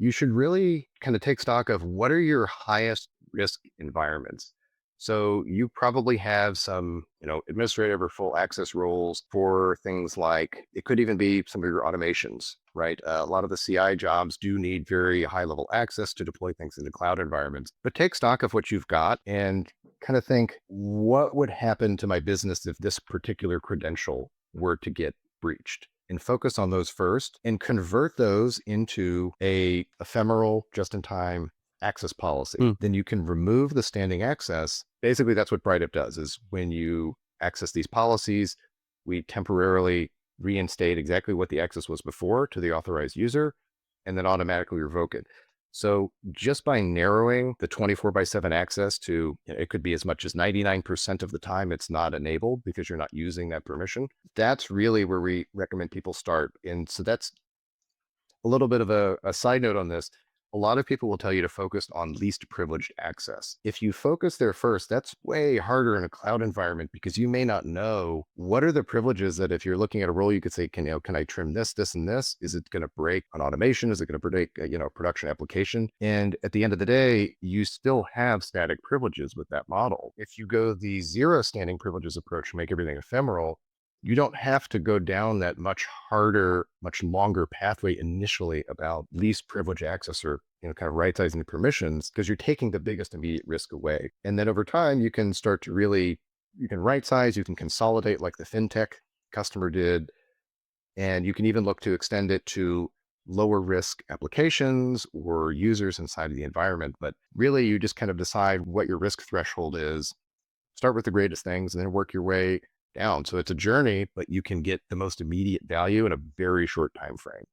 you should really kind of take stock of what are your highest risk environments. So you probably have some, administrative or full access roles for things like it could even be some of your automations, right? A lot of the CI jobs do need very high level access to deploy things into cloud environments. But take stock of what you've got and kind of think, what would happen to my business if this particular credential were to get breached? And focus on those first and convert those into a ephemeral just in time access policy. Mm. Then you can remove the standing access. Basically, that's what BrightUp does is when you access these policies, we temporarily reinstate exactly what the access was before to the authorized user and then automatically revoke it. So just by narrowing the 24/7 access to, it could be as much as 99% of the time it's not enabled because you're not using that permission. That's really where we recommend people start. And so that's a little bit of a side note on this. A lot of people will tell you to focus on least privileged access. If you focus there first, that's way harder in a cloud environment because you may not know what are the privileges that if you're looking at a role, you could say, can I trim this, this, and this? Is it going to break an automation? Is it going to break, production application? And at the end of the day, you still have static privileges with that model. If you go the zero standing privileges approach, make everything ephemeral, you don't have to go down that much harder, much longer pathway initially about least privilege access or kind of right sizing the permissions because you're taking the biggest immediate risk away. And then over time, you can start to really you can right size, you can consolidate like the fintech customer did, and you can even look to extend it to lower risk applications or users inside of the environment. But really, you just kind of decide what your risk threshold is, start with the greatest things and then work your way down. So it's a journey, but you can get the most immediate value in a very short time frame.